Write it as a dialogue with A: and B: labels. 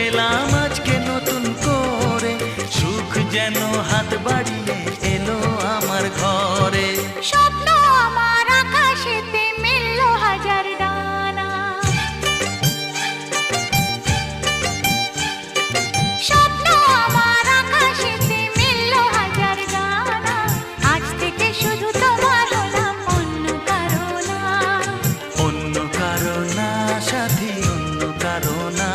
A: পেলাম আজকে নতুন করে, সুখ যেন হাত বাড়িয়ে এলো আমার ঘরে।
B: স্বপ্ন আমার আকাশেতে মেলল হাজার ডানা, স্বপ্ন আমার আকাশেতে মেলল হাজার ডানা। আজ থেকে শুধু তোমার হলাম, অন্য কারো না।
A: অন্য কারো না সাথী, অন্য কারো না।